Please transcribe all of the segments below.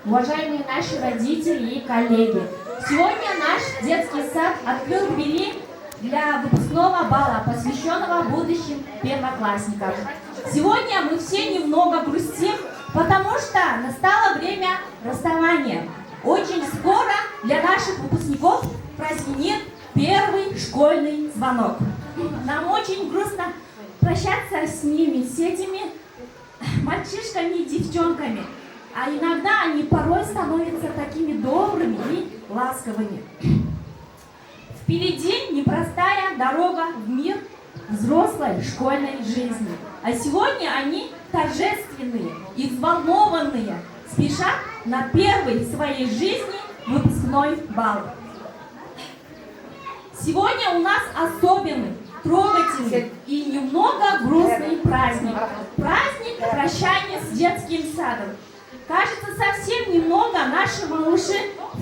уважаемые наши родители и коллеги. Сегодня наш детский сад открыл двери для выпускного бала, посвященного будущим первоклассникам. Сегодня мы все немного грустим, потому что настало время расставания. Очень скоро для наших выпускников прозвенит первый школьный звонок. Нам очень грустно прощаться с ними, с этими мальчишками и девчонками. А иногда они порой становятся такими добрыми и ласковыми. Впереди непростая дорога в мир взрослой школьной жизни. А сегодня они торжественные и взволнованные, спешат на первый в своей жизни выпускной бал. Сегодня у нас особенный, трогательный и немного грустный праздник. Праздник прощания с детским садом. Кажется, совсем немного наши малыши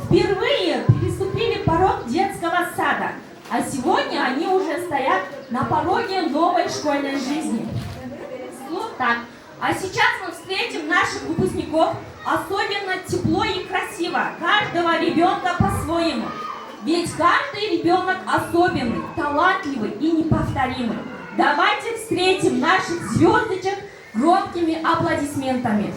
впервые переступили порог детского сада, а сегодня они уже стоят на пороге новой школьной жизни. Так, а сейчас мы встретим наших выпускников особенно тепло и красиво, каждого ребенка по-своему. Ведь каждый ребенок особенный, талантливый и неповторимый. Давайте встретим наших звездочек громкими аплодисментами.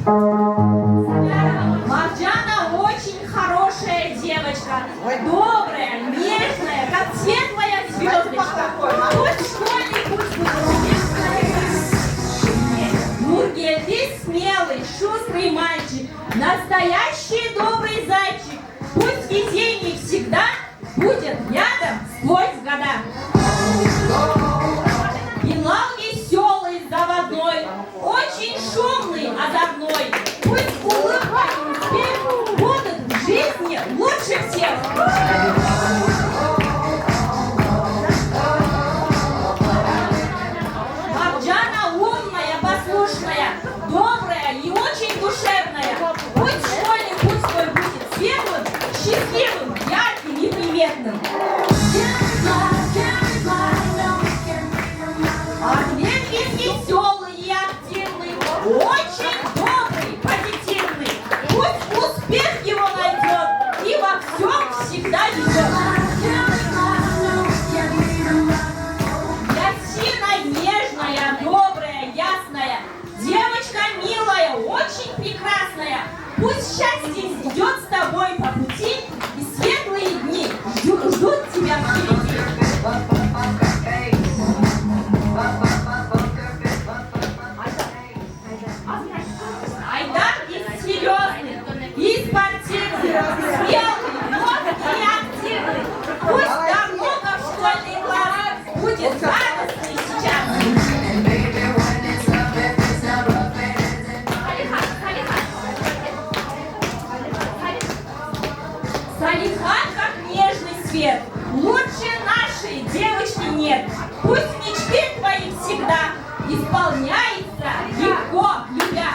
Марджана очень хорошая девочка, добрая, нежная, как светлая звездочка. Пусть в школе, пусть в Нургель, ты смелый, шустрый мальчик, настоящий добрый зайчик. Пусть везение всегда будет рядом сквозь года. Билал веселый, заводной, очень шумный, озорной. Пусть улыбка и успех будут в жизни лучше всех. Марджана умная, послушная, добрая и очень душевная. Пусть в школе путь свой будет светлым, счастливым, ярким и приветным. Ответки веселый и активный, очень добрый, позитивный. Пусть успех его найдет и во всем всегда ведет. Ясина нежная, добрая, ясная, девочка милая, очень прекрасная. Пусть счастье идет с тобой по пути, и светлые дни ждут тебя впереди. Айдар и серьезный, и спортивный, смелый, ловкий и активный. Пусть дорога в школьный класс будет радостной сейчас. Салихан как нежный свет, лучше нашей девочки нет. Пусть мечты твои всегда исполняются легко, любя.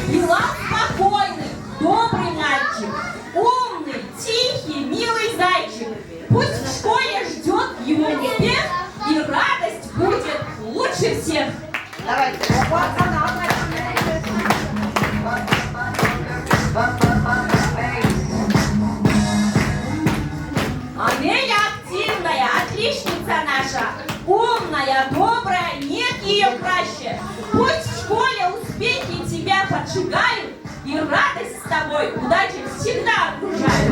Билал спокойный, добрый мальчик, умный, тихий, милый зайчик. Пусть в школе ждет его успех и радость будет лучше всех. Давайте. Амеля активная, отличница наша, умная, добрая, нет ее краще. Пусть в школе успехи тебя поджигают, и радость с тобой, удача всегда окружает.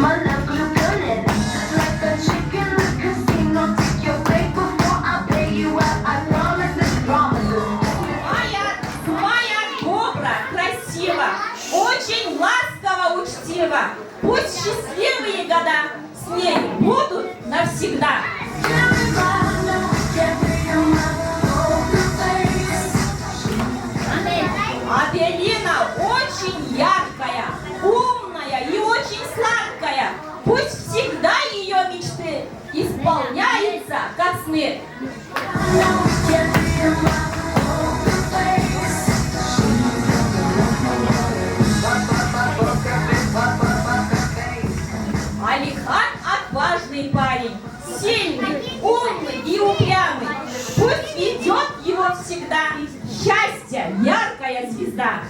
Очень ласково, учтиво. Пусть счастливые года с ней будут навсегда. Авелина очень яркая, умная и очень сладкая. Пусть всегда ее мечты исполняются, как сны. Алихан отважный парень, сильный, умный и упрямый. Пусть ведет его всегда счастье, яркая звезда.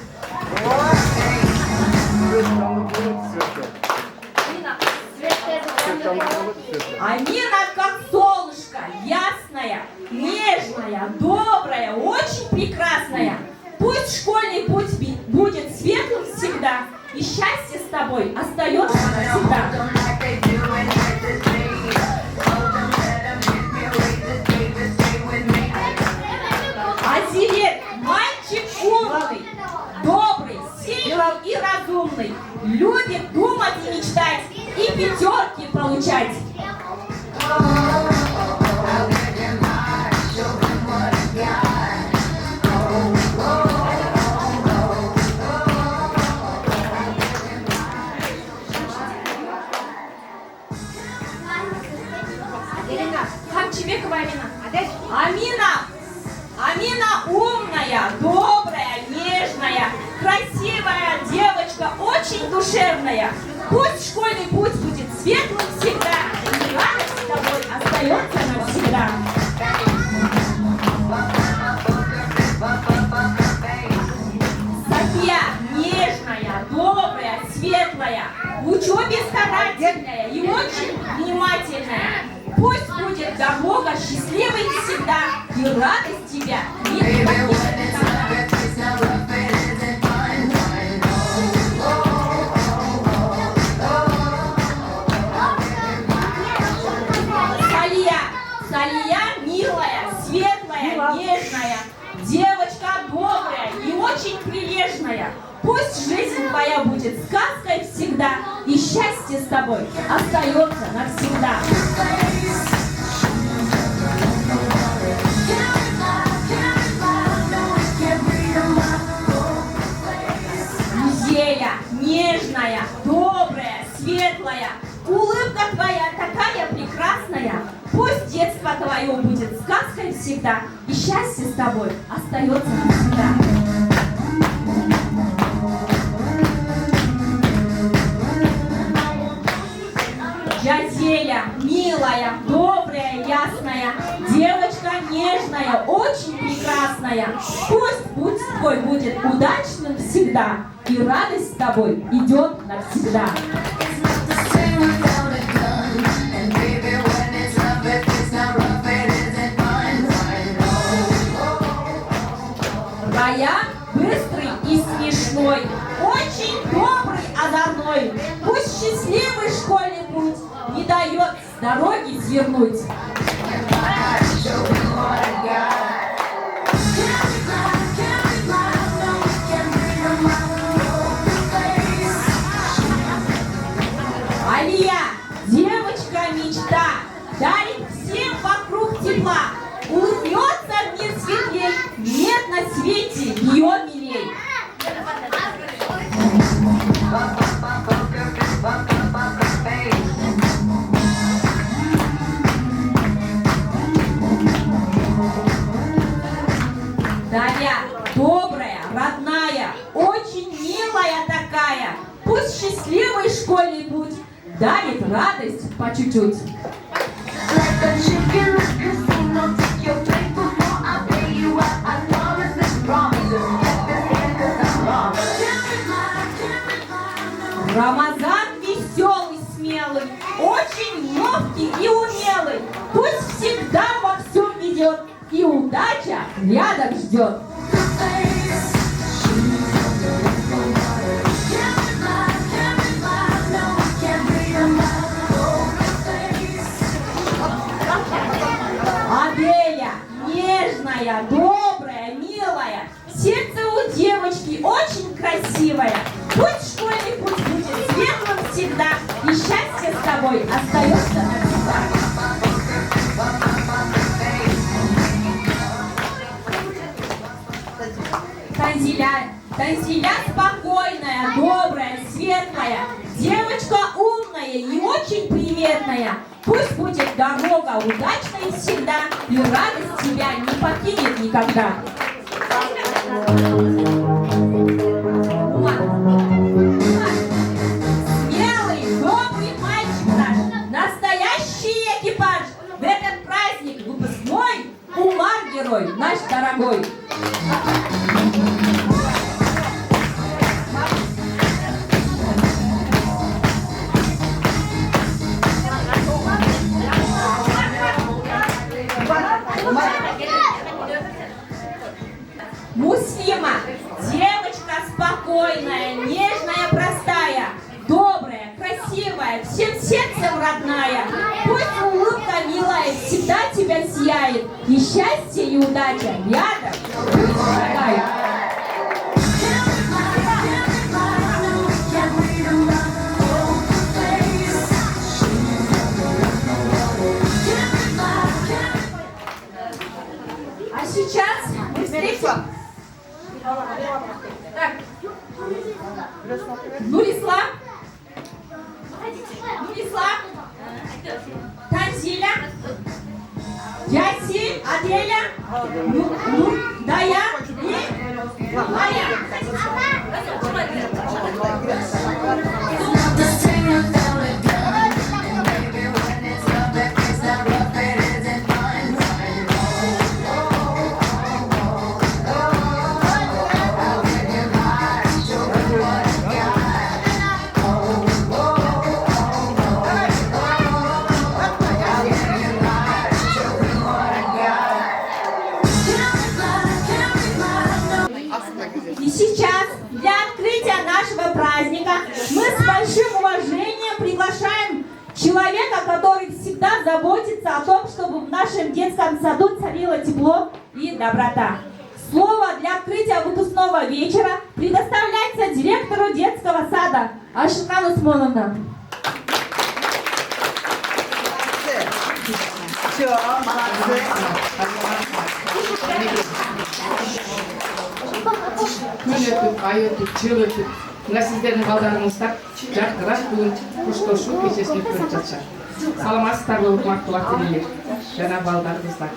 Амина, как солнышко, ясная, нежная, добрая, очень прекрасная. Пусть школьный путь будет светлым всегда, и счастье с тобой остается навсегда. А теперь мальчик умный, добрый, сильный и разумный, любит думать и мечтать, и пятерки получать. Хамчебекова Амина. Амина умная, добрая, нежная, красивая девочка, очень душевная. Пусть школьный путь будет светлым всегда, и радость с тобой остается навсегда. София нежная, добрая, светлая, в учебе старательная и очень внимательная. Пусть будет дорога счастливой всегда, и радость тебя не покинет никогда. Салия милая, светлая, нежная, девочка добрая и очень прилежная. Пусть жизнь твоя будет сказкой всегда, и счастье с тобой остается навсегда. Зеля, нежная, добрая, светлая, улыбка твоя такая прекрасная. Пусть детство твое будет сказкой всегда, и счастье с тобой остается навсегда. Жазеля, милая, добрая, ясная, девочка нежная, очень прекрасная. Пусть путь твой будет удачным всегда, и радость с тобой идет навсегда. Раян быстрый и смешной, очень добрый, озорной. Пусть счастливый школьный путь не дает с дороги свернуть. Алия, девочка мечта, дарит всем вокруг тепла. Улыбнется в мир светлей, нет на свете ее милей. Дарья, добрая, родная, очень милая такая. Пусть счастливый школьный путь дарит радость по чуть-чуть. Рамазан веселый, смелый, очень ловкий и умелый. Пусть всегда во всем ведет, и удача рядом ждет. Аделя, нежная, добрая, милая, сердце у девочки очень красивое. Пусть школьный путь будет светлым всегда, и счастье с тобой остается навсегда. Танзиля спокойная, добрая, светлая, девочка умная и очень приветная. Пусть будет дорога удачной всегда, и радость тебя не покинет никогда. Смелый, добрый мальчик наш, настоящий экипаж. В этот праздник выпускной у Марги герой, наш дорогой. Муслима, девочка спокойная, нежная, простая, добрая, красивая, всем сердцем родная. Пусть улыбка милая всегда тебя сияет, и счастье, и удача рядом пусть шагает. А сейчас мы встретим... Так. Нурисла. Танзиля. Ясиль, Аделя. Дая и Мария. И сейчас для открытия нашего праздника мы с большим уважением приглашаем человека, который всегда заботится о том, чтобы в нашем детском саду царило тепло и доброта. Слово для открытия выпускного вечера предоставляется директору детского сада Ашыкан Усмановна. Все, молодцы. Күн өтіп, ай өтіп, жыл өтіп, мына сіздердің балдарыңыздар жарқырап бүгін қоштасу кешесін өткізіп жатыр. Саламатсыздар ма, қымбатты енелер, жана балдар, қыздар.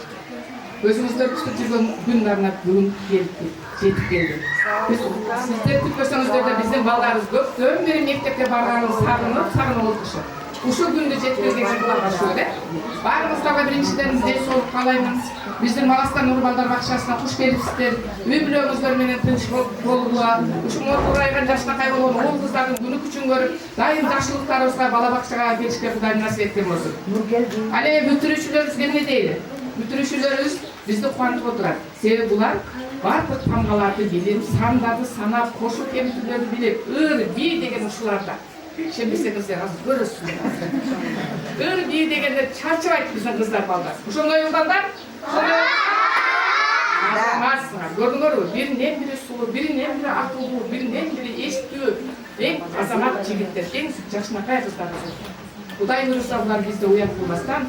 Өзіңіздер күтіп жүрген күн арнап бүгін жетіп келді. Сіздер күтпесеңіздер де біздің балдарымыз көптен бері мектепке барғанын сағынып отыршы. Ушул күндү жеткирген Куларга шөле. Баарыңыздарга биринчиден денсаулык каалаймын. Биздин Маластан Нур балдар бакчасына куш келипсиздер. Үй бүлөңүздөр менен тынч болууга, ушул ордурайган жашынакай болгон уул кыздардын күнү күчүн көрүп, дайым жакшылыктарыбызга бала бакчага келишке Кудай насип эткен болсун. Ал эми бүтүрүүчүлөрүбүзгө эмне дейли? Бүтүрүүчүлөрүбүз бизди кубантып отурат. Себеби булар бардык тамгаларды билип, сандарды санап, кошуп кемтүүлөрдү билип, ыр, би деген ушуларда. Шембесеңіздер азыр көресіздер. Ыр бий дегенде чарчабайт биздин кыздар балдар. Ошондой балдар? Азаматсыңар. Көрдүңөрбү? Биринен бири сулуу, биринен бири акылдуу, биринен бири эстүү. Эң азамат жигиттер, эң жакшынакай кыздар. Кудай буйруса булар бизди уят кылбастан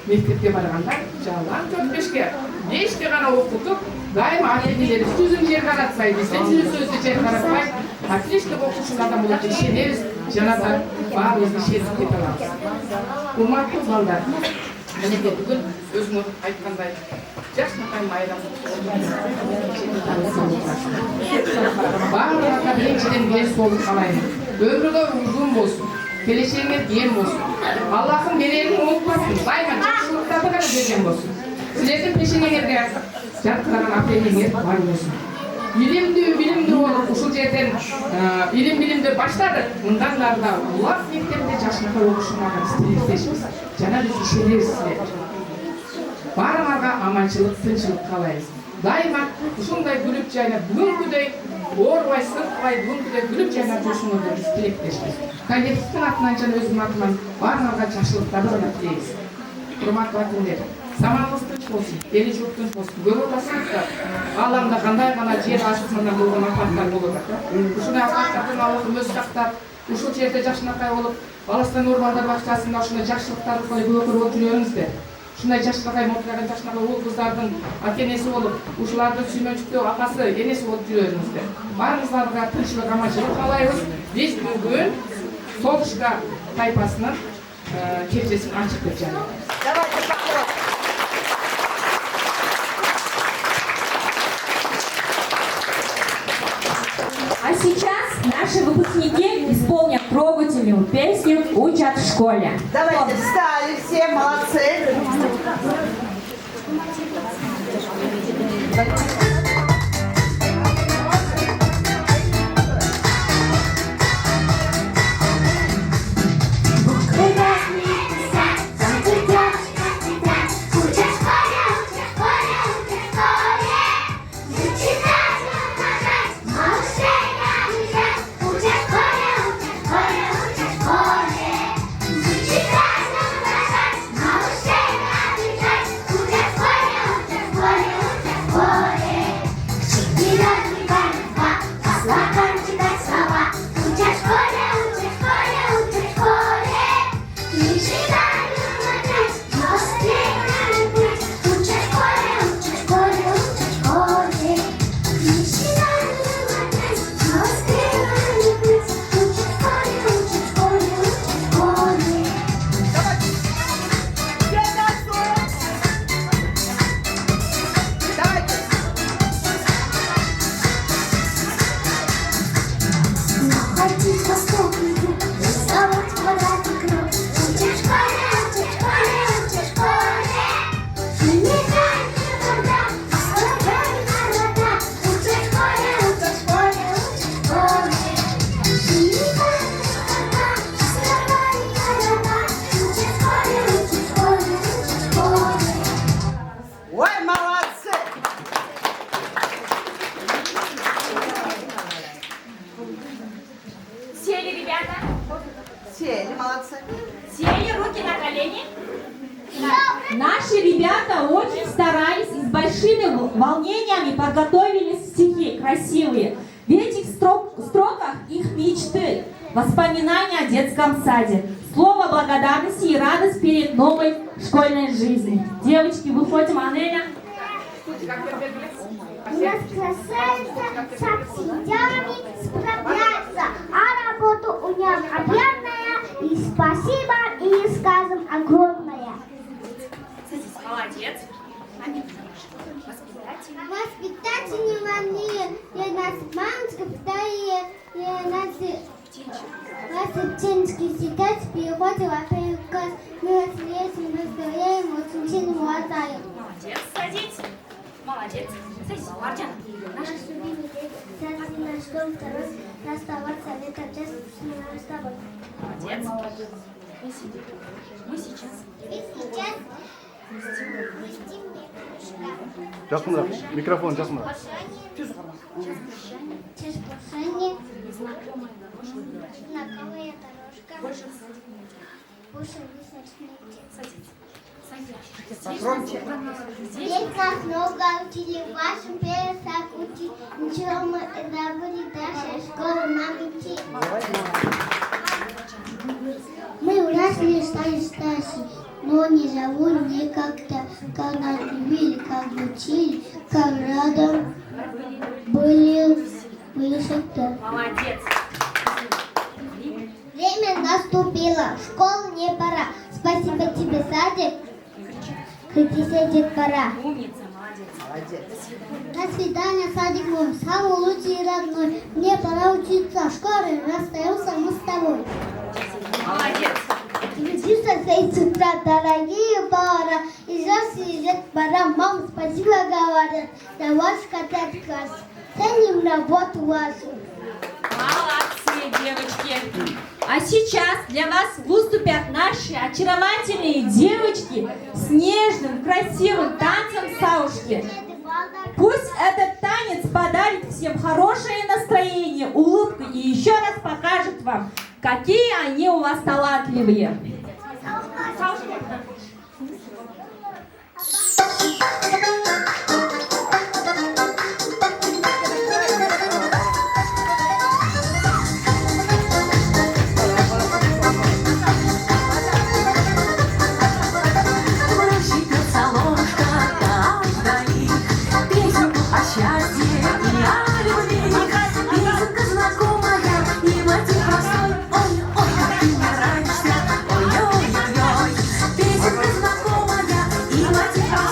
мектепке барганда жалаң 4-5ке бешке гана окутуп, дайыма ата-энелери сөзүн жер каратпай, биздин сөздү жер каратпай, отлично окуушулардан болот ишенебиз. Жана да баарыбызды шетип кете алабыз. Урматтуу балдар, менеке бүгүн өзүңөр айткандай жакшынакай майрам. Баарыңарга биринчиден денсаулык каалайм. Өмүрүңөр узун болсун, келечегиңер кең болсун. Аллахым берерин унутпасын, дайыма жакшылыктарды гана берген болсун. Силердин пешенеңерге жаркыраган ата-энеңер бар болсун. Билимдүү болуп ушул жерден билимди баштадык. Мындан ары да улам мектепте жакшынакай окушуңарга тилектешпиз. Жана биз ишенебиз силерге. Баарыңарга аманчылык, тынчылык каалайбыз. Дайыма ушундай күлүп жайнап, бүгүнкүдөй оорубай, сыркабай, бүгүнкүдөй күлүп жайнап жүрүшүңөргө биз тилектешпиз. Коллективдин атынан жана өзүмдүн атыман баарыңарга жакшылыктарды гана тилейбиз. Урматтуу ата-энелер, заманыбыз тынч болсун, эли журт тынч болсун. Көрүп атасыздар, ааламда кандай гана жер астынан болгон апаттар болуп атат. Ушундай апаттардан Аллахым өзү сактап, ушул жерде жакшынакай болуп, Баластан Нур балдар бакчасында ушундай жакшылыктарды кылып көрүп жүрөңүздөр. Ушундай жакшынакай мотураган жакшынакай уул кыздардын ата-энеси болуп, ушулардын сүймөнчүктүү апасы, энеси болуп жүрөңүздөр. Баарыңыздарга тынччылык, аманчылык каалайбыз. Биз бүгүн Солушка тайпасынын кечесин ачык деп жарыялайбыз. А сейчас наши выпускники исполнят трогательную песню «Учат в школе». Давайте встали все, молодцы. Ой, молодцы! Сели, ребята? Сели, молодцы. Сели, руки на колени. Наши ребята очень старались и с большими волнениями подготовили стихи красивые. В этих строках их мечты, воспоминания о детском саде, слово благодарности и радость перед новой школьной жизнью. Девочки, выходим, Анеля. У нас красавица с обсидианами справляется, а работа у нее объемная, и спасибо, и сказом огромное. Молодец. Воспитатели мне, я нас мамочка, нас птенчики сидят, переходят в переказ, мы встретим, разговариваем, очень сильно молодая. Молодец, садись. Молодец. Садись, Марджан. Наш любимый день, садись на школу, второй расставаться, совет общественного с тобой. Молодец. Мы сейчас. И сейчас вести мне кружка. Жасмина, микрофон, Жасмина. Час прощания. Знакомая дорожка. Больше высочных Погромче. Здесь нас много учили, в вашем пересак учить. Ничего мы забыли, наша школа нам идти. Мы выросли, стали старше, но не забудем никогда, как нас любили, как учили, как рядом были всегда. Молодец. Время наступило, в школу не пора. Спасибо тебе, садик. Кричи, дед, пора. Умница, молодец. Молодец. До свидания, садик мой, самый лучший и родной. Мне пора учиться в школе, расстаемся мы с тобой. Молодец. Учиться с утра, дорогие пора. И идет пора, мам, спасибо говорят. За ваш катать класс. Ценим работу вашу. Молодцы, девочки. А сейчас для вас выступят наши очаровательные девочки с нежным, красивым танцем саушки. Пусть этот танец подарит всем хорошее настроение, улыбку и еще раз покажет вам, какие они у вас талантливые. Песенка знакомая и мотив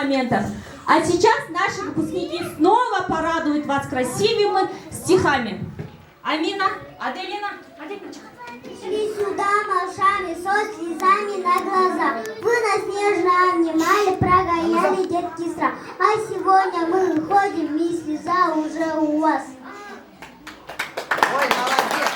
моментов. А сейчас наши выпускники снова порадуют вас красивыми стихами. Амина, Аделина, Аделиночка. Шли сюда малышами со слезами на глаза. Вы нас нежно обнимали, прогоняли детский страх. А сегодня мы выходим, и слеза уже у вас. Ой, молодец.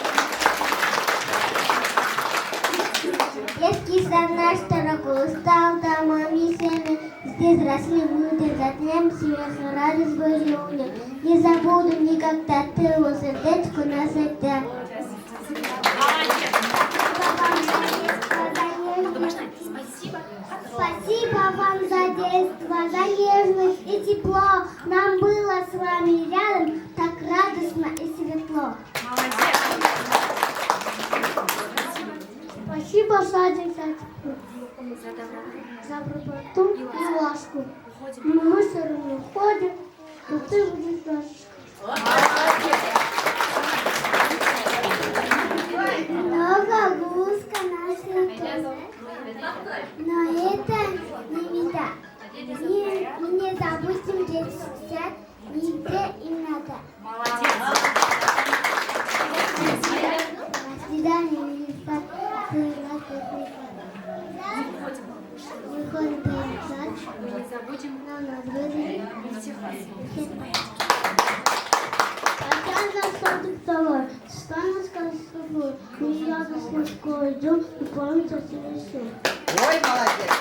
Детский сад наш дорогой стал домами всеми. Здесь росли мы, дым, смех, радость были у меня. Не забуду никогда твоего сердечку на сайте. Спасибо вам за детство, за нежность и тепло. Нам было с вами рядом так радостно и светло. Спасибо, садик, за доброту и ласку. Но мы все равно ходим, но ты будешь наш. Много гуска наша, но это не беда. Мы не допустим детский сад, нигде им надо. До свидания, Миша. Выходим в сад. Не забудем нам на звезды. Что она сказала с тобой? Мы радостно в школу идем и помнится все. Ой, молодец.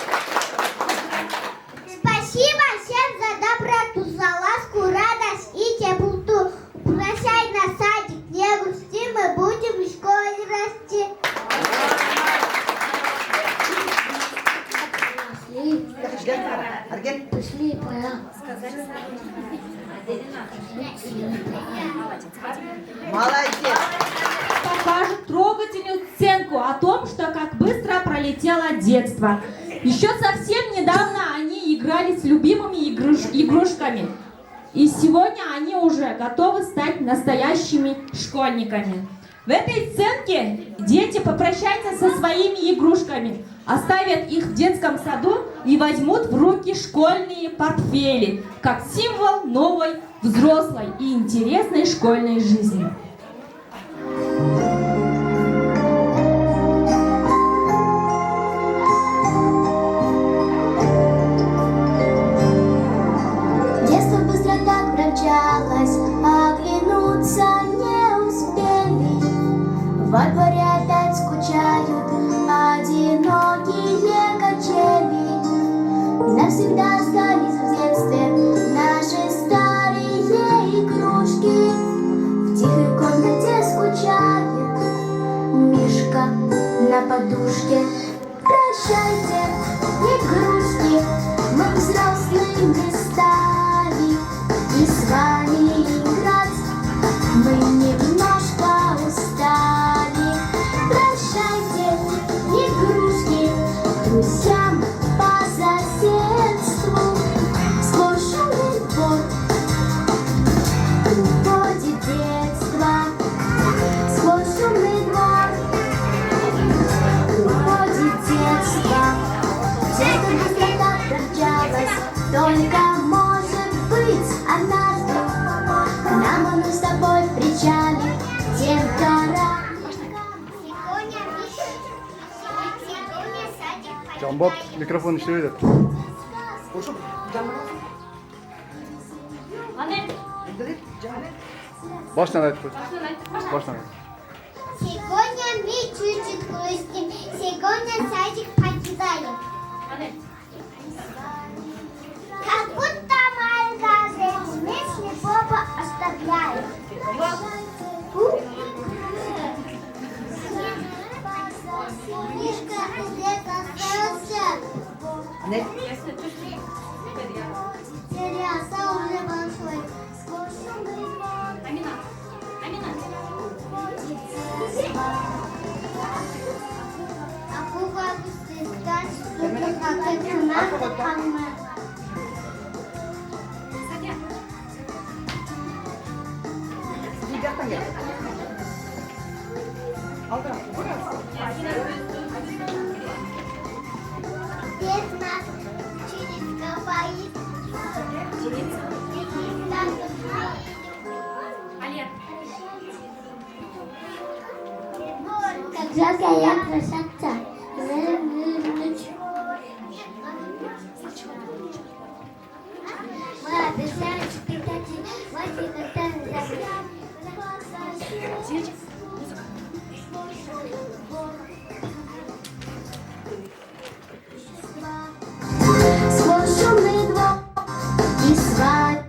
Спасибо всем за доброту, за ласку, радость и теплоту. Прощай на садик, не грусти, мы будем в школе расти. Арген. Пошли, пора. Молодец. Покажет трогательную сценку о том, что как быстро пролетело детство. Еще совсем недавно они играли с любимыми игрушками. И сегодня они уже готовы стать настоящими школьниками. В этой сценке дети попрощаются со своими игрушками, оставят их в детском саду и возьмут в руки школьные портфели, как символ новой, взрослой и интересной школьной жизни. Детство быстро так промчалось, оглянуться не успели. Во дворе опять скучают одинокие качели. Навсегда остались в детстве наши старые игрушки. В тихой комнате скучает Мишка на подушке. Прощайте, игрушки, мы взрослыми стали, и с вами играть мы немножко устали. Прощайте, игрушки, друзьям по соседству. Сквозь шумный двор уходит детство. Сквозь шумный двор уходит детство. Детство быстро так промчалось, только может быть однажды нам оно с тобой в причале тем гора. Жамбат микрофон иштебей деп. Башынан айтып кой. Башынан. Сегодня мы чуть-чуть грустим, сегодня садик покидаем. Как будто маленькая женщина слепого оставляет. Мишка где-то остался. Терялся уже большой. Сквозь шумный двор. Aku bagus diskan untuk pakai kenal sama. Без нас через копает. Как жарко я красавца. Мы обещаем читать ваши контакты. Свой шумный двор и свадьба.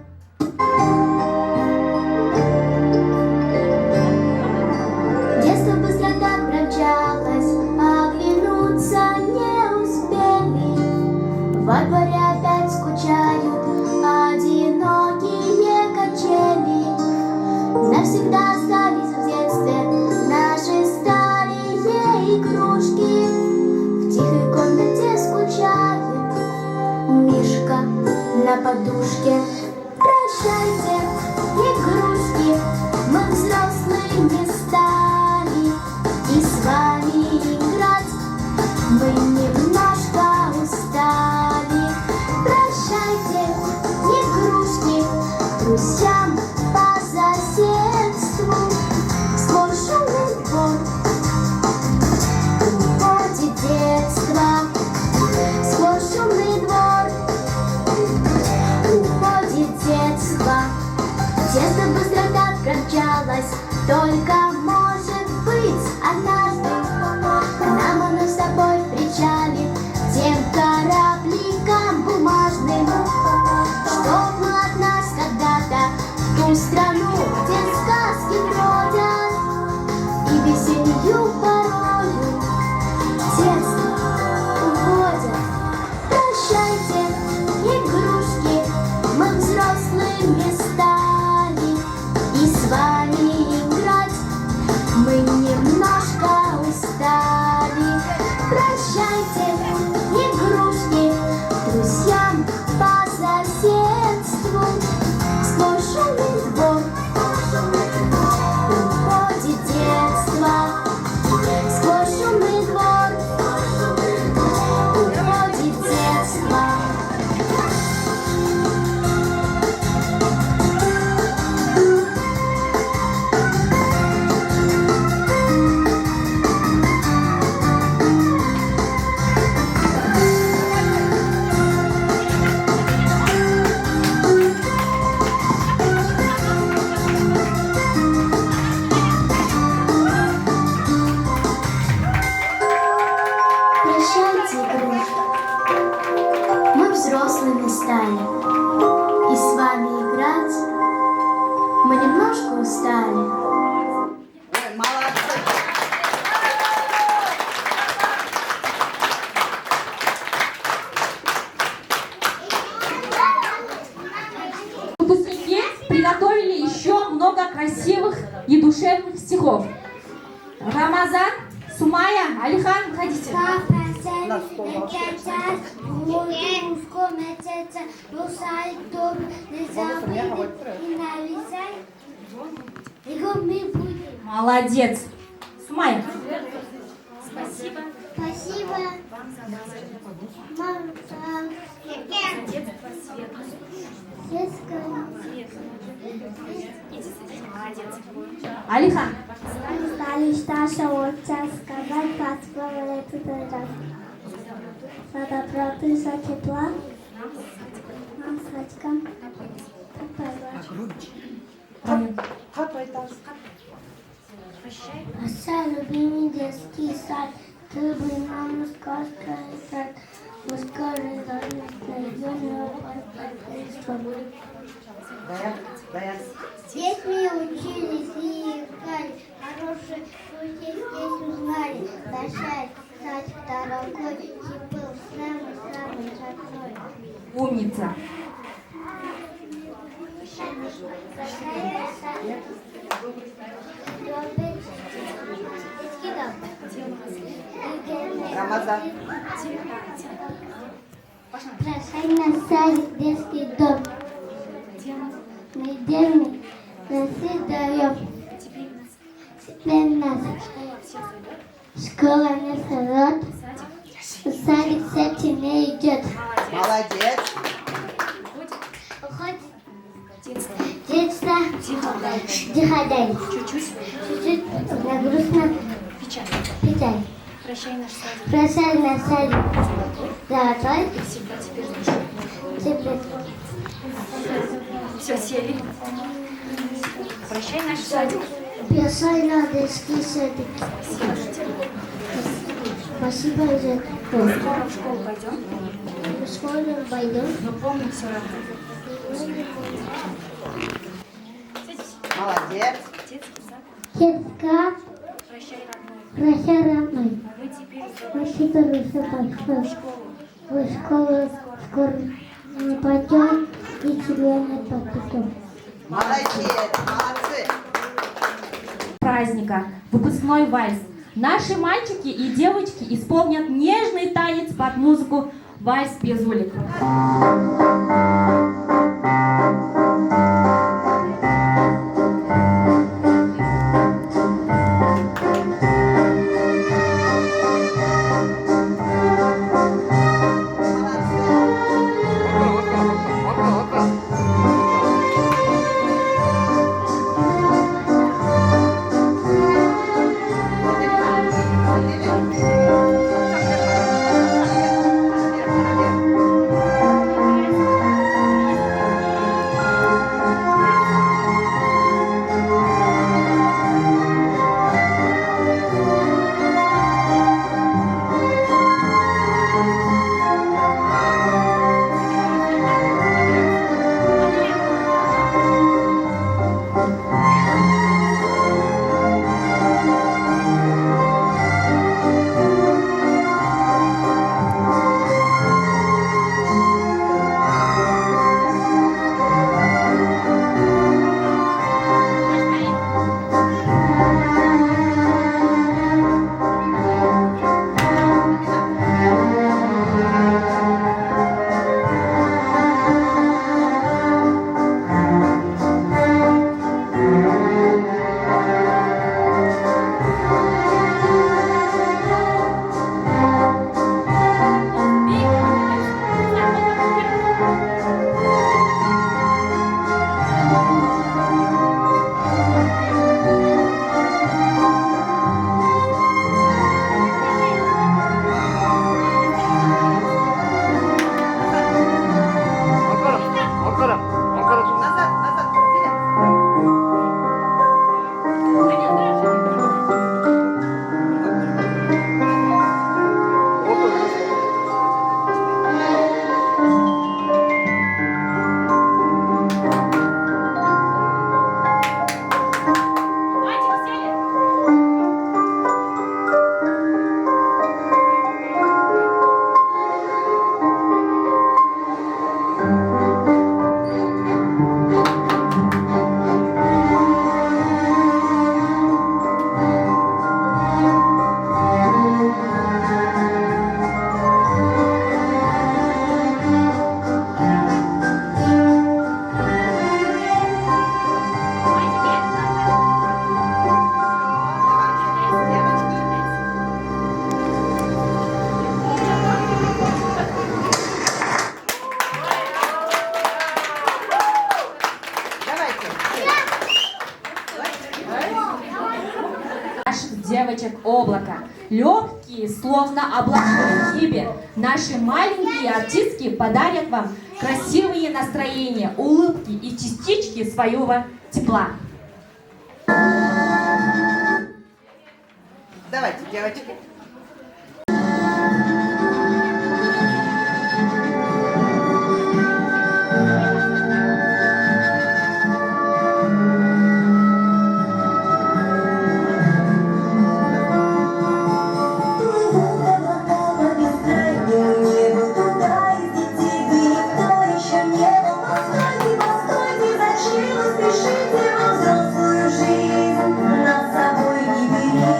Детство быстро так промчалось, оглянуться не успели. Во дворе опять скучают одинокие качели. Навсегда остались в детстве наши старые игрушки. В тихой комнате скучает Мишка на подушке. Прощайте, игрушки, мы взрослыми стали, и с вами играть мы немножко устали. Прощайте, игрушки, друзьям по соседству. Свой шумный двор уходит детство. Свой шумный двор уходит детство. Детство быстро так промчалось, только может быть однажды к нам оно с тобой причалит тем корабликам бумажным, что уплыл от нас когда-то в ту страну, где сказки бродят и веселью порою детство уходят. Прощайте, игрушки, мы взрослыми стали, и с вами играть мы немножко устали. Прощайте, игрушки, друзьям по соседству. Свой шумный двор уходит детство. Свой шумный двор уходит детство. Прощайте, игрушки, мы взрослыми стали, и с вами играть мы немножко устали. Ой, молодцы. Выпускники приготовили еще много красивых и душевных стихов. Рамазан, Сумая, Алихан, выходите. Молодец. Сумая. Спасибо. Алихан. Стали старшего час сказать под слово этот раз. За доброту, за тепла, нам садикам. Прощай, любимый детский сад, ты бы нам сказка играть. Мы скоро найдем его под с детьми учились и искали, хорошие друзей здесь узнали. Прощай, садик дорогой, ты был самый родной. Умница. Рамазан. Прощай на садик, детский дом. Мы деревни, носы даем. Теперь нас школа не сорот. Садик с этим не идет. Молодец. Уходит Загадай. Чуть-чуть. Чуть-чуть грустно. Печаль. Прощай наш садик. Прощай на садик. Золотой. Всегда теперь душа. Теплый. Все, сели. Прощай наш садик. Прощай на детский садик. Спасибо за это. Скоро в школу пойдем. Скоро пойдем. Но помним все равно. Молодец. Детский сад. Детка. Прощай, родной. Прощай, родной. Мы теперь Мы теперь уже большой. в школу. В школу скоро не пойдем и тебя не попадем. Молодец. Молодцы. Праздника, выпускной вальс. Наши мальчики и девочки исполнят нежный танец под музыку «Вальс без улик». Назад, назад. Вперед. Мальчики сели? Давайте. Наших девочек облако. Легкие, словно облачные киби. Наши маленькие артистки подарят вам красивые настроения, улыбки и частички своего тепла. Давайте, девочки. Нас с собой не берите.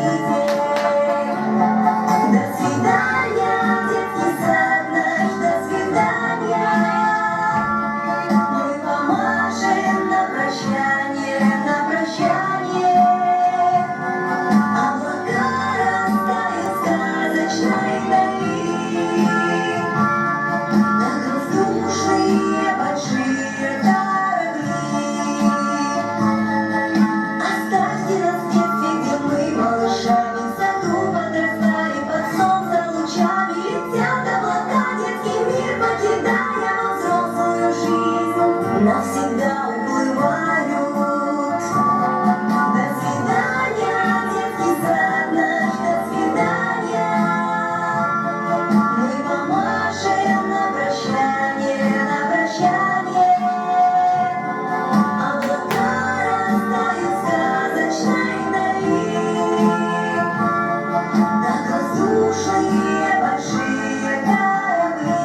воздушные большие корабли.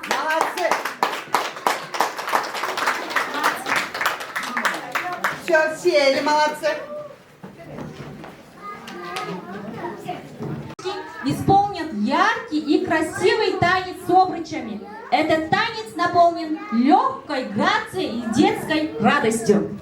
Молодцы. Все, сели, молодцы. Исполнят яркий и красивый танец с обручами. Этот танец наполнен легкой грацией и детской радостью.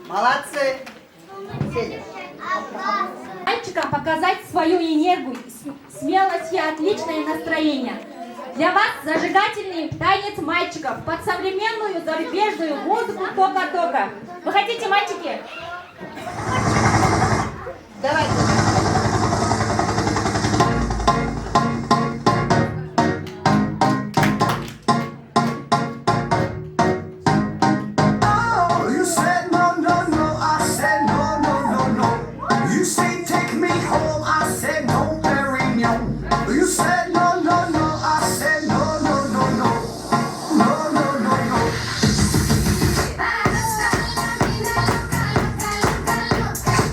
Молодцы. Сели. Мальчикам показать свою энергию, смелость и отличное настроение. Для вас зажигательный танец мальчиков под современную зарубежную музыку тока-тока. Вы хотите, мальчики? Давайте. You said no, no, no. I said no, no, no, no. You say take me home. I said no, Perignon. You said no, no, no. I said no, no, no, no. No, no, no, no.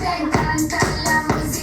Te encanta la música.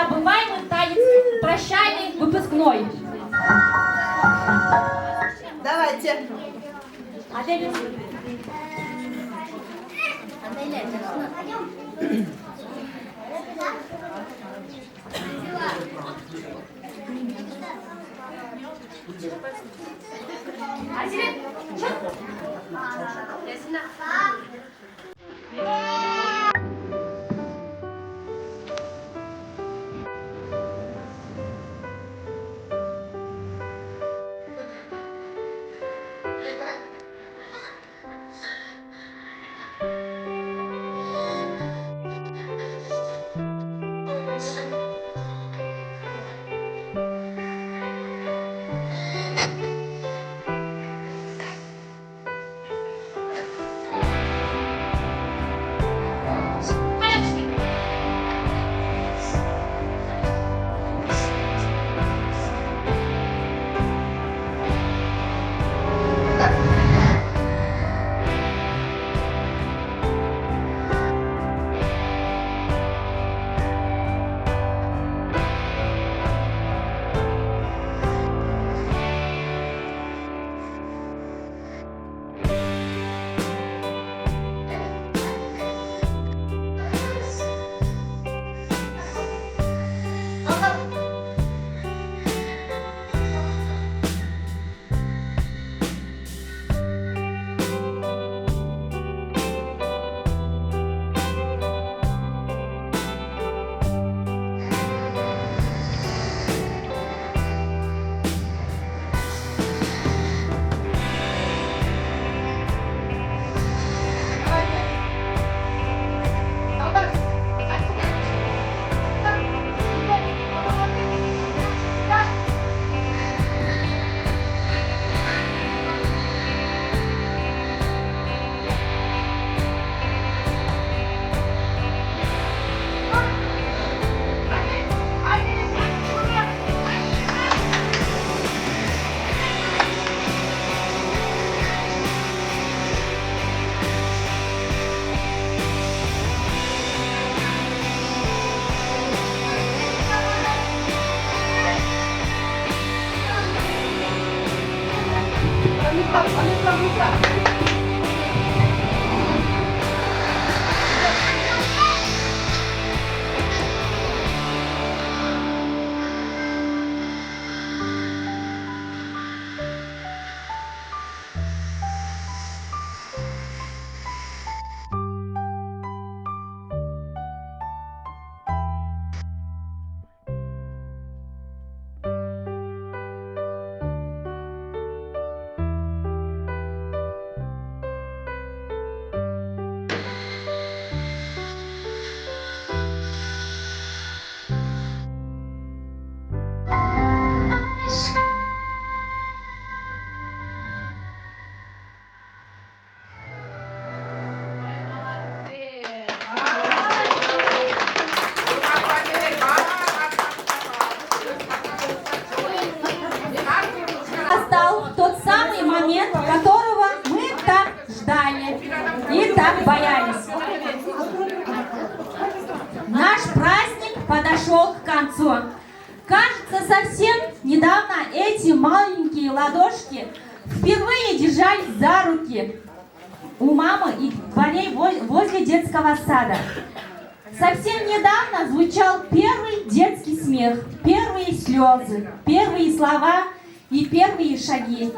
незабываемый танец прощальный выпускной. Давайте. Адель. Адель. Настал тот самый момент, которого мы так ждали и так боялись. Наш праздник подошел к концу. Кажется, совсем недавно эти маленькие ладошки впервые держались за руки у мамы и дворе возле детского сада. Совсем недавно звучал первый детский смех, первые слезы, первые слова и первые шаги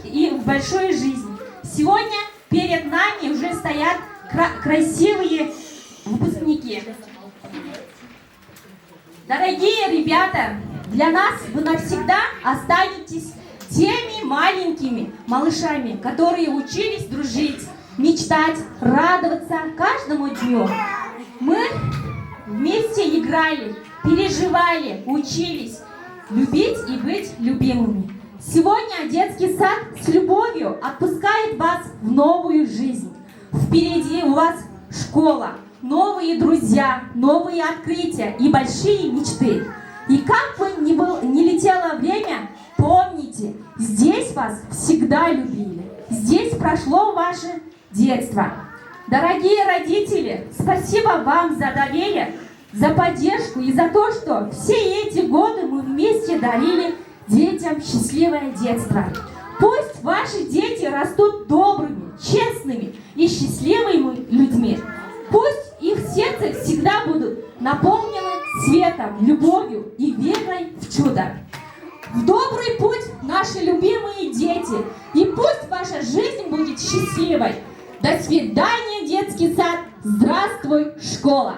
и в большую жизнь. Сегодня перед нами уже стоят красивые выпускники. Дорогие ребята, для нас вы навсегда останетесь теми маленькими малышами, которые учились дружить, мечтать, радоваться каждому дню. Мы вместе играли, переживали, учились любить и быть любимыми. Сегодня детский сад с любовью отпускает вас в новую жизнь. Впереди у вас школа, новые друзья, новые открытия и большие мечты. И как бы ни летело время, помните, здесь вас всегда любили. Здесь прошло ваше детство. Дорогие родители, спасибо вам за доверие за поддержку и за то, что все эти годы мы вместе дарили детям счастливое детство. Пусть ваши дети растут добрыми, честными и счастливыми людьми. Пусть их сердце всегда будут наполнены светом, любовью и верой в чудо. В добрый путь, наши любимые дети, и пусть ваша жизнь будет счастливой. До свидания, детский сад. Здравствуй, школа.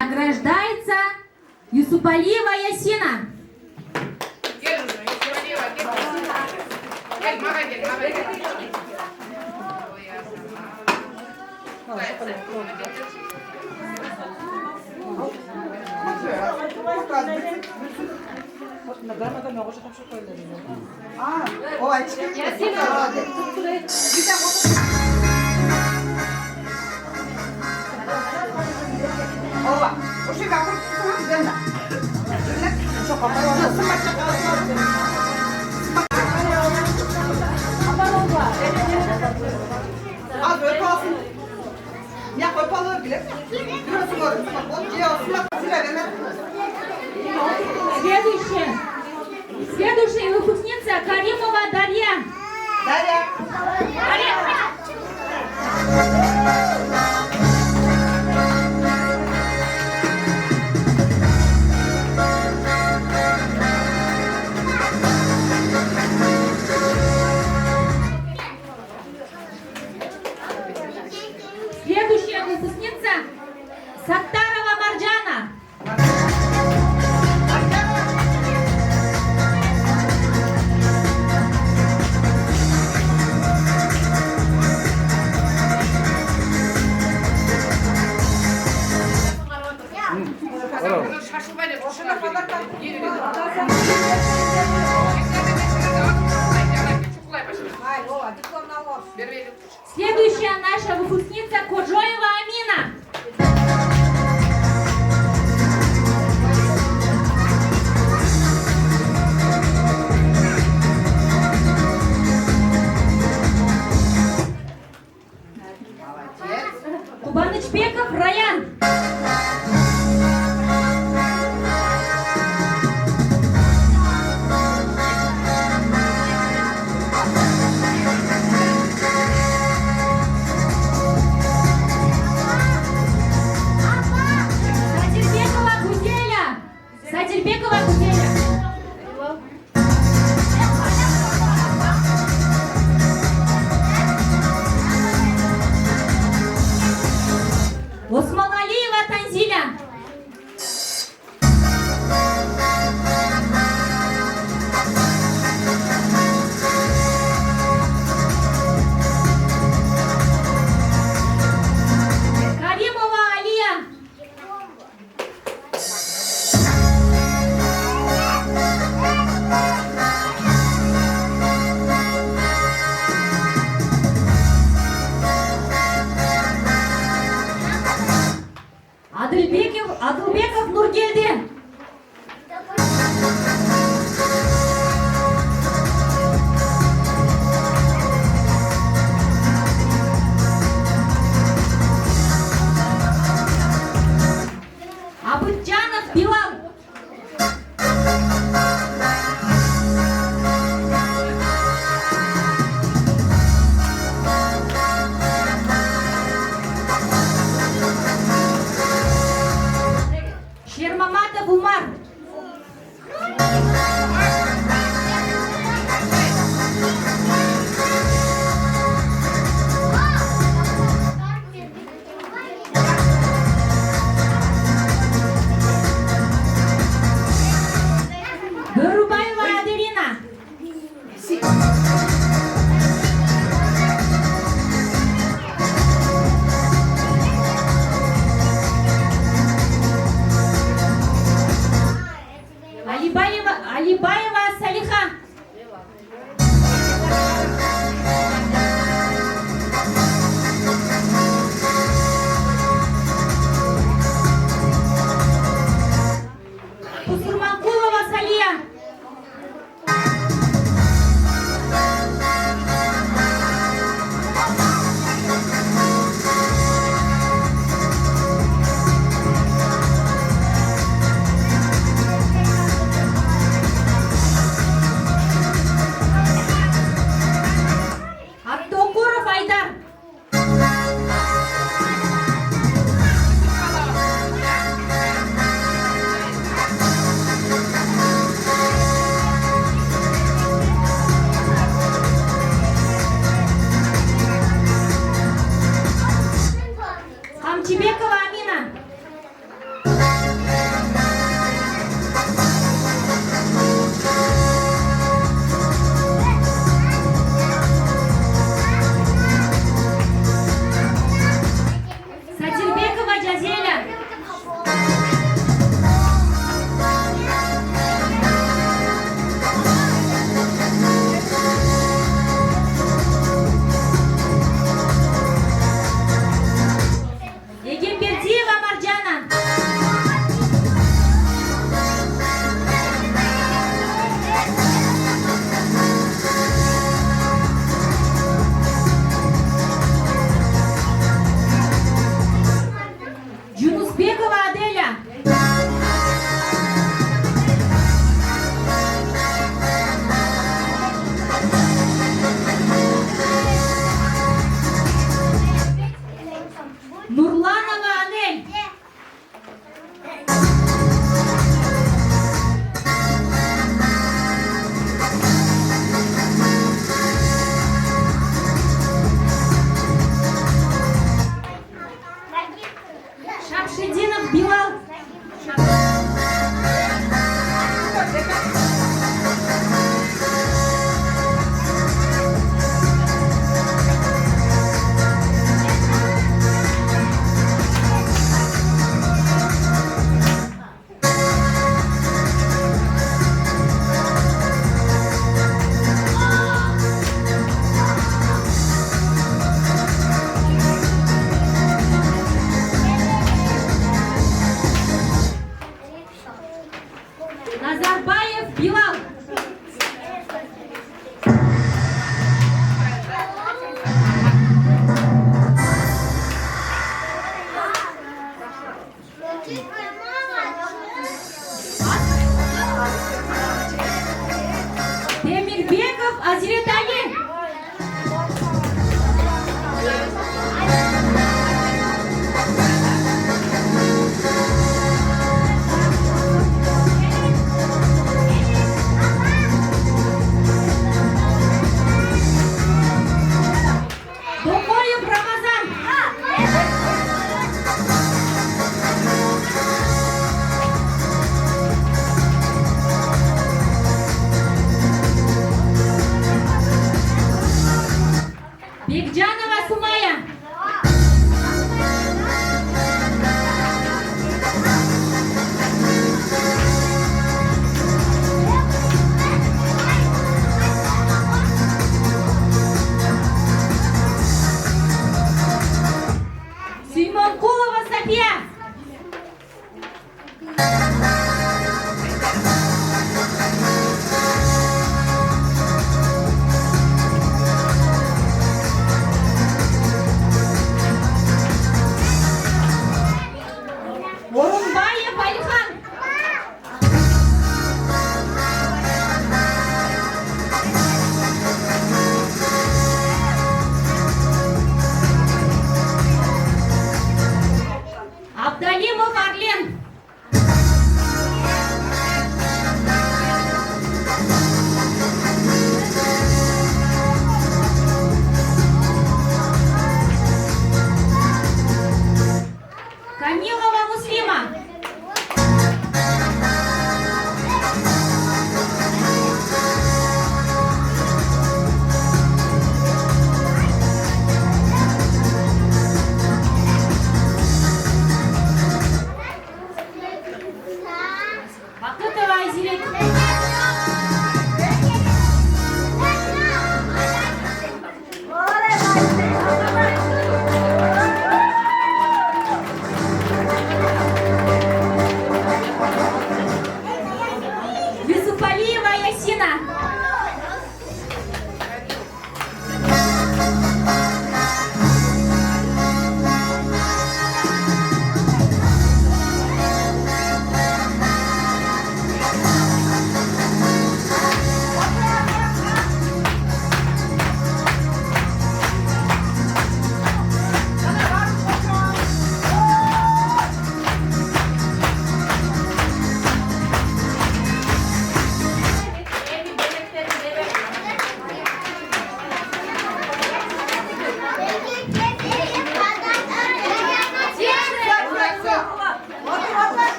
Награждается Юсупалиева Ясина. Gel uzun, Yusuf'aliye gel. Gel, bana gel, bana gel. Ой, Ясина. Ова, уже как он Что А, вы классно. Я попала в глеб. Следующая выпускница Каримова Дарья. Дарья. Следующая выпускница Саттарова Марджана. Şaşırmayın, boşuna gelin. Следующая наша выпускница Коджоева Амина. Кубанычбеков Раян. Садильбекова Гузеля. Османали Адылбеков Нургелдин. Абытжанов Билал. Шермаматов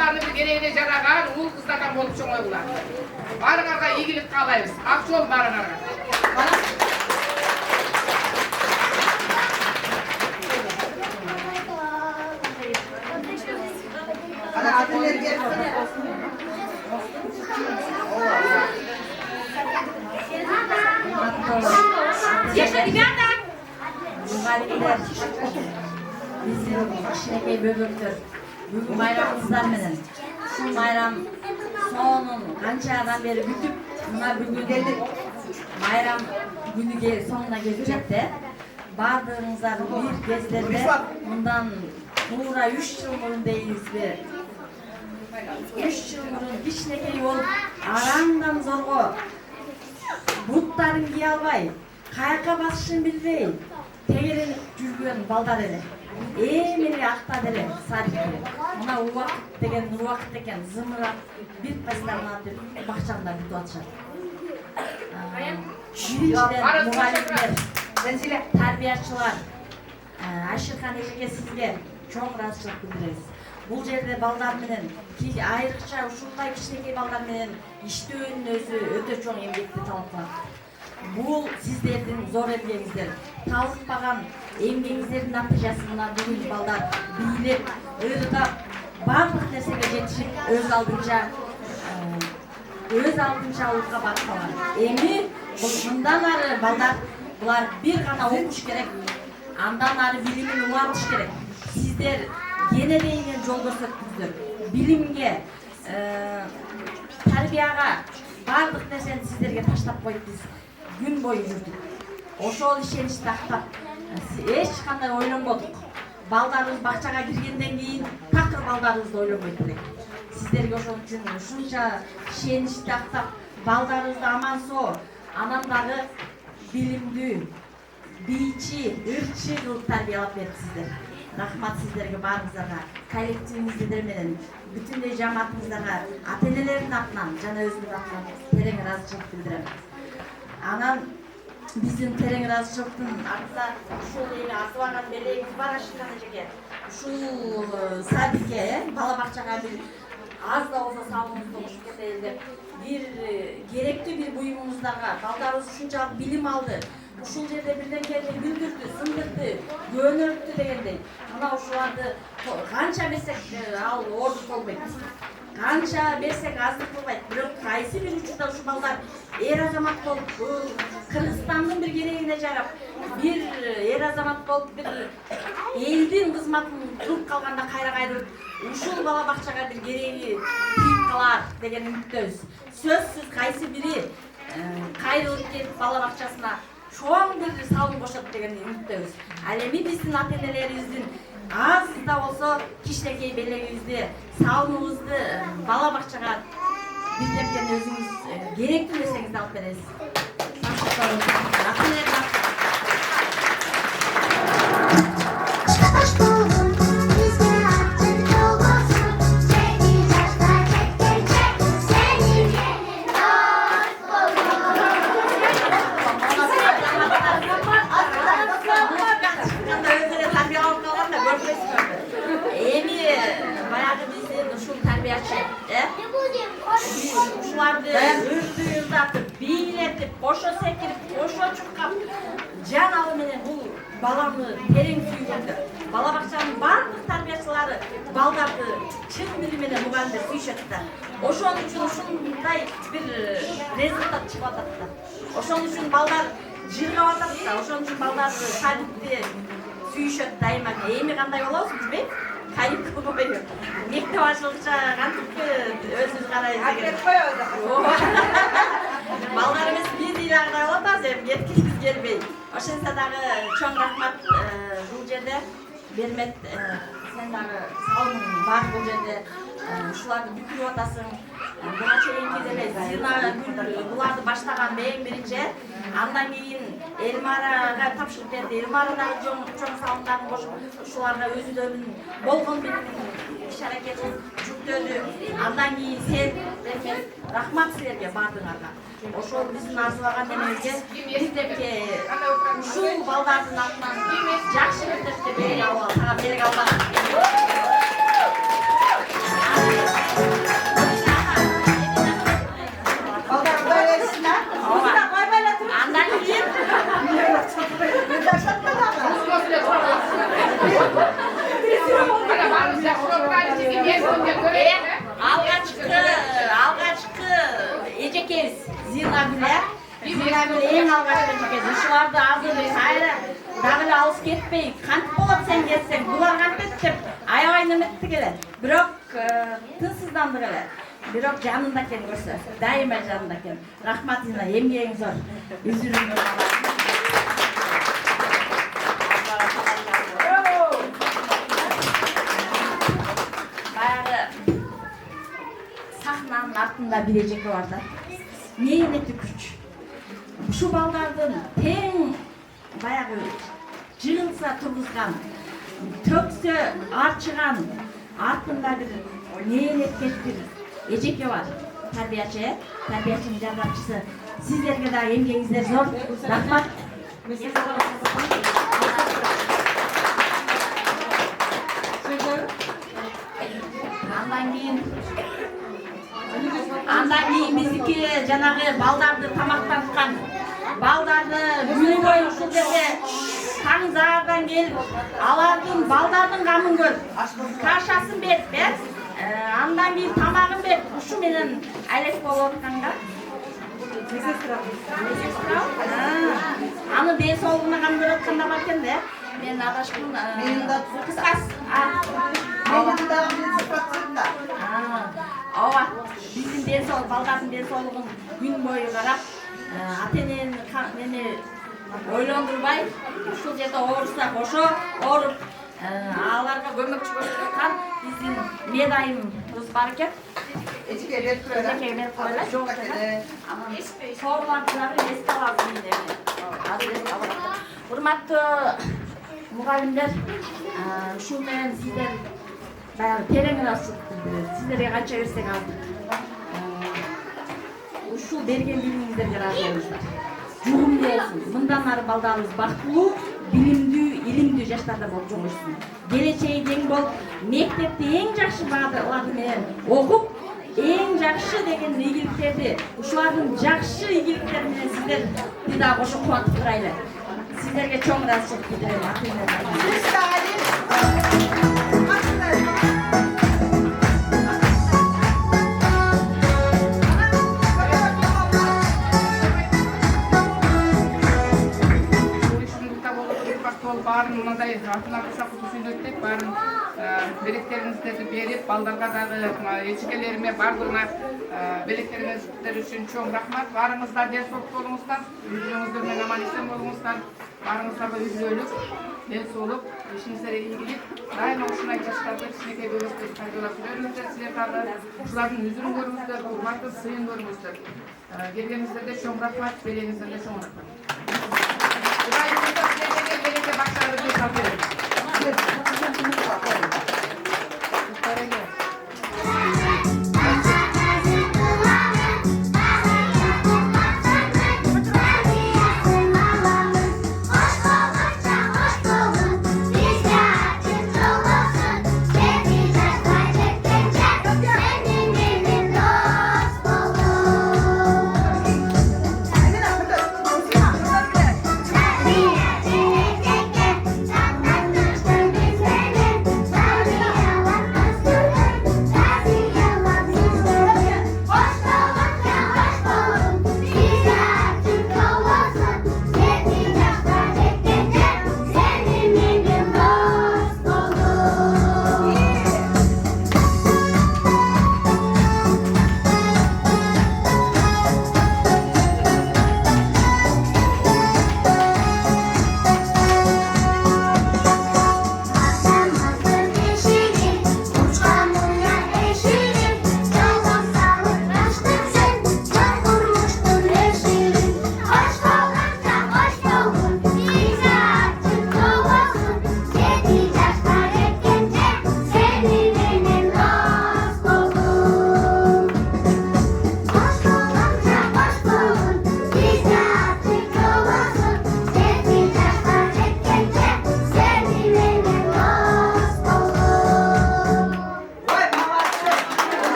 Кыргызстандын бир керегине жараган уул кыздардан болуп чоңойлар. Барыңарга ийгилик каалайбыз. Ак жол барыңарга. Ana adınları gelsin. Тише, ребята! Muhalifler, bizim kişineki böbürtür. Bugün bayramımızdan menен. Şu bayram sonun kançadan beri bütüp buna bugün bayram günü sonuna gelecekte. Bardığınızların bir gezlerde bundan buğra 3 yıl murundayız bir. 3 yıl murun kişineki olup arandan zorgo butların giy albay, kayaka basışın bilbey. Tegerin жүрген балдар эле. Эмели акта деле садикке. Мына убакыт деген убакыт экен, зымырап бир пайстарына деп бакчамда бүтүп атышат. Биринчиден мугалимдер, тарбиячылар, Айшыркан эжеге сизге чоң ыраазычылык билдиребиз. Бул жерде балдар менен, айрыкча ушундай кичинекей балдар менен иштөөнүн өзү өтө чоң эмгекти талап кылат. Бул сиздердин зор эмгегиңиздер, талыкпаган эмгегиңиздердин натыйжасы мына бүгүн балдар бийлеп, ыргап, баардык нерсеге жетишип, өз алдынча улукка барып калган. Эми мындан ары балдар булар бир гана окуш керек, андан ары билимин улантыш керек. Сиздер кененейинен жол көрсөттүңүздөр. Билимге, тарбияга баардык нерсени сиздерге таштап коюп биз gün boyu жүрдük. Ошол ишеничти актап, эч кандай ойлонбодук. Балдарыбыз бакчага киргенден кийин такыр балдарыбызды ойлонбойт элек. Сиздерге ошон үчүн ушунча ишеничти актап, балдарыбызды аман-соо, анан дагы билимдүү, бийчи, ырчы кылып тарбиялап берипсиздер. Рахмат сиздерге баарыңыздарга, коллективиңиздер менен, бүтүндөй жамаатыңыздарга, ата-энелердин атынан жана өзүмдүн атынан терең ыраазычылык билдирем. Анан биздин терең ыраазычылыктын артында ушул эми асыбаган белегибиз бар Айшыркан эжеге. Ушул садикке, бала бакчага бир аз да болсо салымыбызды кошуп кетели деп, бир керектүү бир буюмуңуздарга балдарыбыз ушунчалык билим алды. Ушул жерде бирденкени күндүрдү, сындырды, көнөрттү дегендей. Мына ушуларды канча берсек ал ордук болбойт. Канча берсек аздык болбойт. Бирок кайсы бир учурда ушул балдар эр-азамат болуп, Кыргызстандын бир керегине жарап, бир эр-азамат болуп, бир элдин кызматын кылып калганда кайра кайрылып, ушул бала бакчага бир кереги тийип калар деген үмүттөбүз. Сөзсүз кайсы бири кайрылып келип бала бакчасына чоң бир салым кошот деген үмүттөбүз. Ал эми биздин ата-энелерибиздин аз да болсо кичинекей белегибизди, салымыбызды бала бакчага биздерден өзүңүз керектүү нерсеңизди алып бересиз. Рахмет. Ушуларды ырдатып, бийлетип, кошо секирип, кошо чуркап, жан алы менен бул баланы терең сүйгөндөр. Бала бакчанын бардык тарбиячылары балдарды чын мили менен мугалимдер сүйүшөт да. Ошон үчүн ушундай бир результат чыгып атат да. Ошон үчүн балдар жыргап атат да. Ошон үчүн балдар садикти сүйүшөт дайыма. Эми кандай болобуз билбейм. Кайып болбойбу. Мектеп ачылышча кантип өзүбүз карайбыз деген. Балдарыбыз биз ыйлардай болот азыр, эми кеткибиз келбей. Ошентсе дагы чоң рахмат бул жерде. Бермет, сен дагы салымың бар бул жерде. Ушуларды бүкүрүп атасың. Буга чейинки деле зына буларды баштаган эң биринчи. Андан кийин Элмарага тапшырып берди. Элмара дагы чоң салымдарын кошуп, ушуларга өзүнүн болгон билимин иш-аракетин жүктөдү. Андан кийин сен, Бермет, рахмат силерге бардыңарга. Ошол биздин арзубаган эмебизге мектепке ушул балдардын атынан жакшы мектепте бере албак. алгачкы эжекебиз Зина биле эң алгачкы эжекебиз. Ушуларды азыр кайра дагы эле алыс кетпей, кантип болот сен келсең, булар кантип деп аябай неметти келет. Бирок тынсызданды келет. Бирок жанында экен көрсө, дайыма жанында экен. Рахмат Зина, эмгегиң зор. Үзүрүңдү. Сахнанын артында бир эжеке бар да. Мээнети күч. Ушу балдардын тең баягы жыгылса тургузган, төксө арчыган артында бир мээнеткеш бир эжеке бар. Тарбиячынын жардамчысы. Сиздерге да эмгегиңиздер зор. Рахмат. Андан кийин биздики жанагы балдарды тамактанткан, балдарды күнү бою ушул жерде таң заардан келип, балдардын камын көрүп, кашасын берип, андан кийин тамагын берип, ушу менен алек болуп атканга. Аны ден соолугуна кам көрүп атканда бар экен да. Мен адашкым. Кыскасы. Ооба, биздин ден соолук, балдардын ден соолугун күн бою карап, ата-энени ойлондурбай, ушул жерде оорусак ошо ооруп, аларга көмөкчү көрсөтүп аткан биздин медайымыбыз бар экен. Эчке берип койлар. Жок экен. Сооларды дагы эске аласың деп. Урматтуу мугалимдер, ушул менен сиздер баягы терең ырашып, сиздерге канча берсек ал. Ушул берген билимиңиздерге ыраазы болуңуздар. Жугумдуу болсун. Мындан ары балдарыбыз бактылуу, билимдүү, илимдүү жаштарда болуп жоңошсун. Келечеги кең болуп, мектепте эң жакшы бааларды менен окуп, эң жакшы деген ийгиликтерди, ушулардын жакшы ийгиликтери менен сиздерди да кошо кубантып турайлы. Сиздерге чоң ыраазычылык билдирем. Барын мындай артына кысак сүйлөттүк, барын белектериңиздерди берип, балдарга дагы эчекелериме бардыгына белектериңиздер үчүн чоң рахмат. Барыңызда ден соолук болуңуздар, үйүңүздөр менен аман эсен болуңуздар. Барыңыздарга үзгөлүк, ден соолук, ишиңиздерге ийгилик. Дайыма ушундай жаштарды кичинекей бөлөктөрдү тarbiyалап жүрүңүздөр. Силер дагы ушулардын үзүрүн көрүңүздөр, урматтуу сыйын көрүңүздөр. Келгениңиздерге чоң рахмат, берениңиздерге чоң рахмат. Thank you.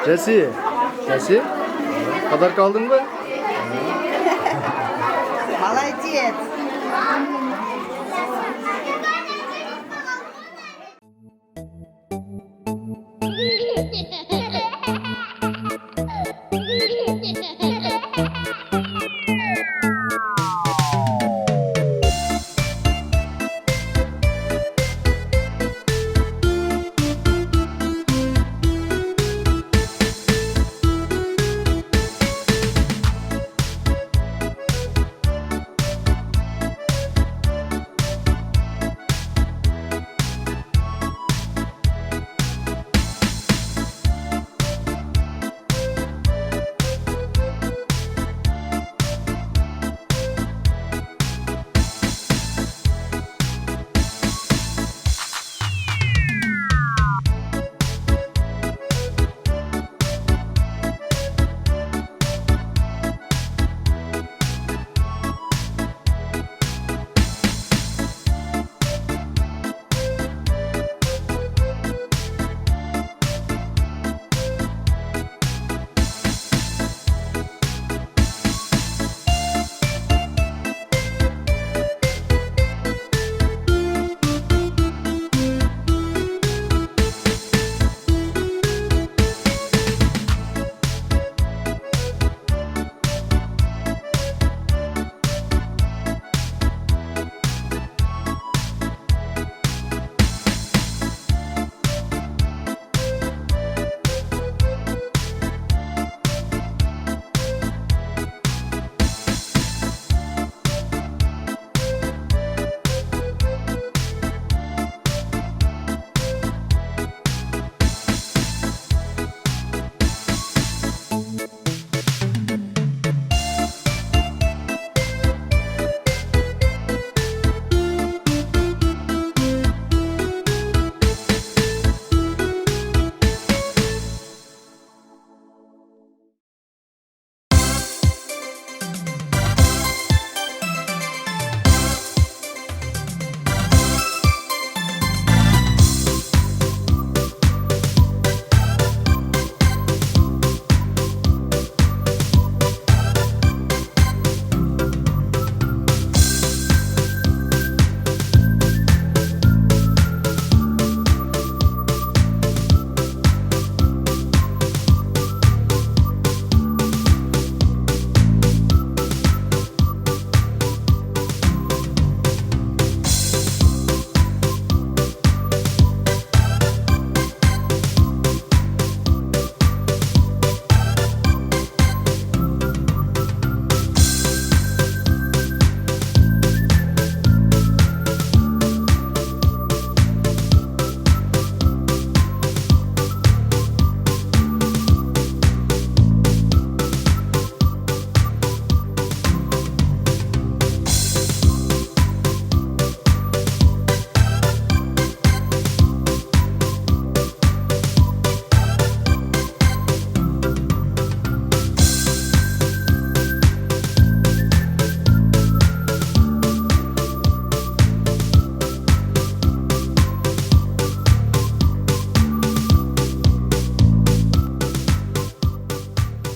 Жаси. Подарка алдың ба? Молодец.